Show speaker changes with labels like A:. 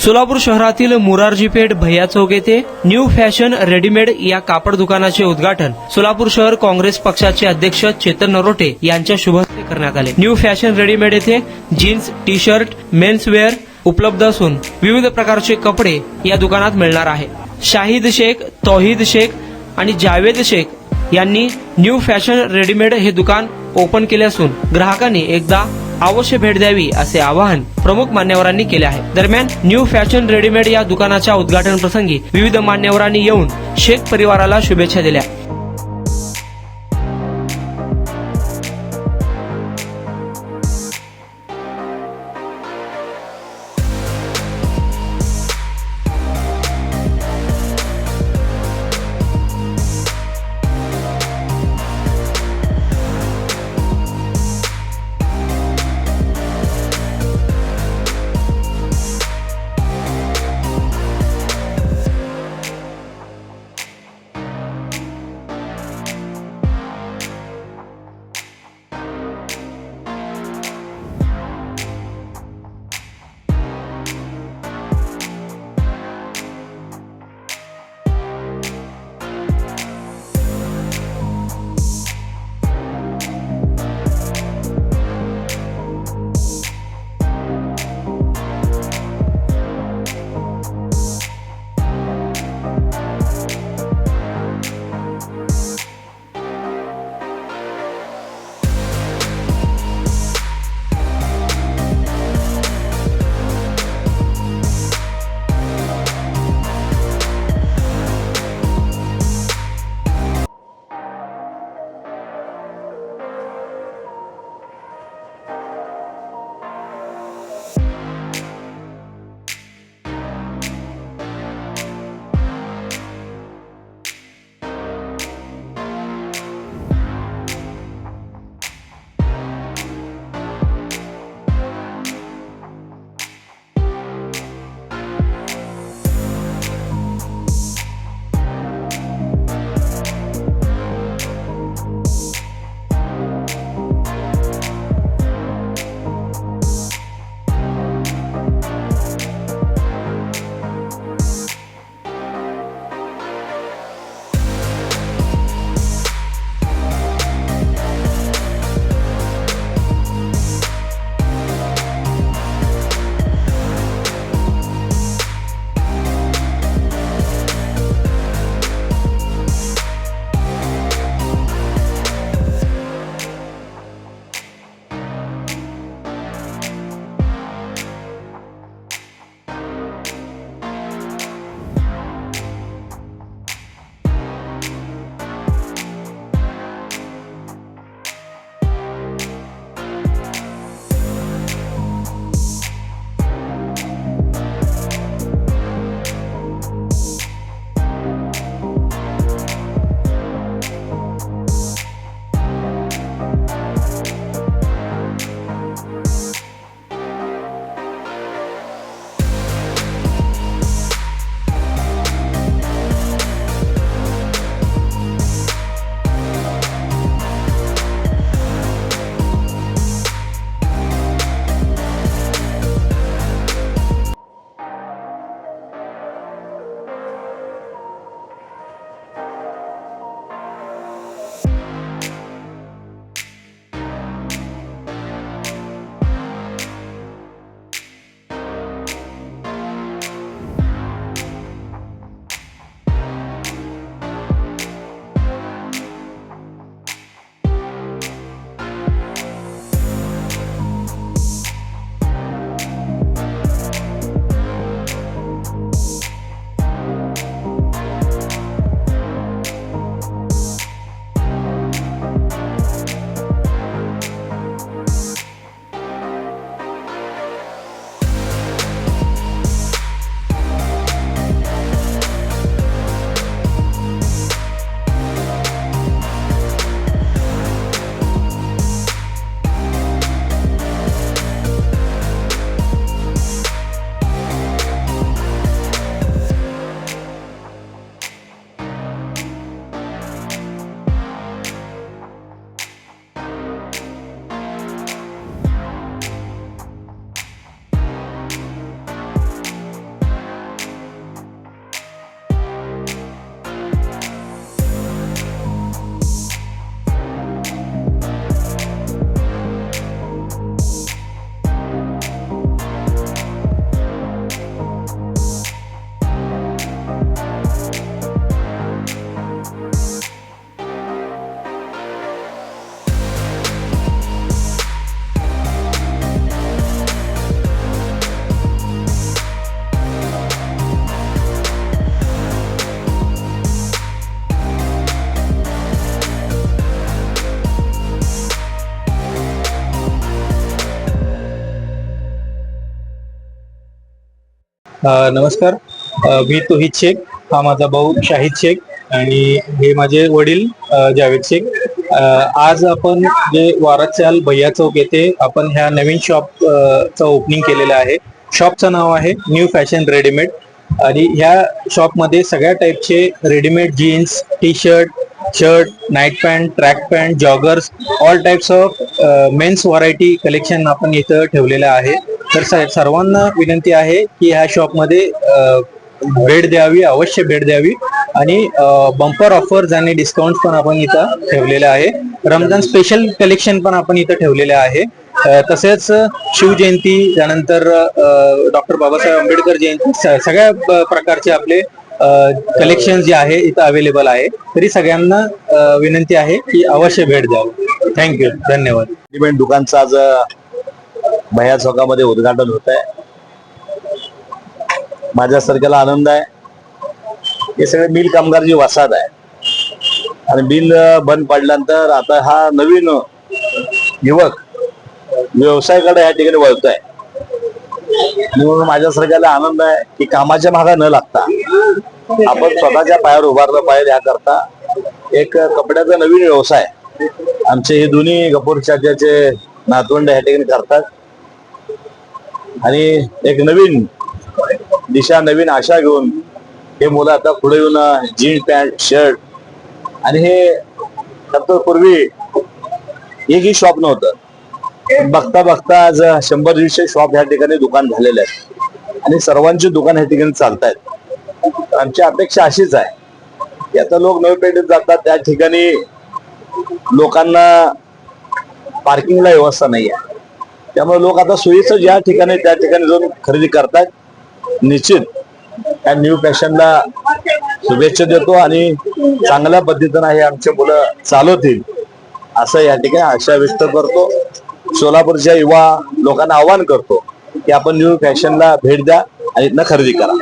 A: सोलापूर शहरातील मुरारजी पेठ भैया चौक येथे न्यू फॅशन रेडीमेड या कापड दुकानाचे उद्घाटन सोलापूर शहर काँग्रेस पक्षाचे अध्यक्ष चेतन नरोटे यांच्या शुभ हस्ते करण्यात आले। न्यू फॅशन रेडीमेड येथे jeans, T shirt, men's wear उपलब्ध असून विविध प्रकारचे कपडे या दुकानात मिळणार आहे। शाहिद शेख, तौहीद शेख आणि जावेद शेख यांनी न्यू फॅशन रेडीमेड हे दुकान ओपन केले असून ग्राहकांनी एकदा अवश्य भेट द्यावी असे आवाहन प्रमुख मान्यवरांनी केले आहे। दरम्यान न्यू फॅशन रेडीमेड या दुकानाच्या उद्घाटन प्रसंगी विविध मान्यवरांनी येऊन शेख परिवाराला शुभेच्छा दिल्या।
B: नमस्कार. मी तोहिद शेख, हा माझा भाऊ शाहिद शेख आणि हे माझे वडील जावेद शेख. आज आपण जे वारचाल भैया चौक येथे आपण ह्या नवीन शॉप चं ओपनिंग केलेलं आहे. शॉपचं नाव आहे न्यू फॅशन रेडीमेड आणि ह्या शॉपमध्ये सगळ्या टाईपचे readymade jeans, T shirt, shirt, night pant, track pant, joggers, all types of men's variety collection आपण इथं ठेवलेलं आहे. तर सर्वांना विनंती आहे की ह्या शॉपमध्ये भेट द्यावी, अवश्य भेट द्यावी आणि बंपर ऑफर्स आणि डिस्काउंट पण आपण इथं ठेवलेले आहे. रमजान स्पेशल कलेक्शन पण आपण इथं ठेवलेले आहे. तसेच शिवजयंती त्यानंतर डॉक्टर बाबासाहेब आंबेडकर जयंती सगळ्या प्रकारचे आपले कलेक्शन जे आहे इथं अवेलेबल आहे. तरी सगळ्यांना विनंती आहे की अवश्य भेट द्यावं. थँक्यू, धन्यवाद.
C: रेडीमेड दुकानचं आज भैया चौकामध्ये उद्घाटन होत आहे. माझ्यासारख्याला आनंद आहे. हे सगळे मिल कामगार जी वसाहत आहे आणि मिल बंद पडल्यानंतर आता हा नवीन युवक व्यवसायाकडे या ठिकाणी वळतोय. म्हणून माझ्यासारख्याला आनंद आहे की कामाच्या मागे न लागता आपण स्वतःच्या पायावर उभारलं पाहिजे. याकरता एक कपड्याचा नवीन व्यवसाय आमचे हे दोन्ही गफूर चाचाचे नातवंड या ठिकाणी करतात आणि एक नवीन दिशा, नवीन आशा घेऊन हे मुलं आता पुढे येऊन जीन्स पॅन्ट, शर्ट आणि हे खरं पूर्वी एकही शॉप नव्हतं. बघता बघता आज 100-150 शॉप या ठिकाणी दुकान झालेले आहेत आणि सर्वांची दुकान या ठिकाणी चालतायत. आमची अपेक्षा अशीच आहे की आता लोक नवी पेठेत जातात, त्या ठिकाणी लोकांना पार्किंगला व्यवस्था नाही आहे. त्यामुळे लोक आता सोयीचं ज्या ठिकाणी त्या ठिकाणी जाऊन खरेदी करतात. निश्चित या न्यू फॅशनला शुभेच्छा देतो आणि चांगल्या पद्धतीनं हे आमचे मुलं चालवतील असं या ठिकाणी आशा व्यक्त करतो. सोलापूरच्या युवा लोकांना आवाहन करतो की आपण न्यू फॅशनला भेट द्या आणि इथनं खरेदी करा.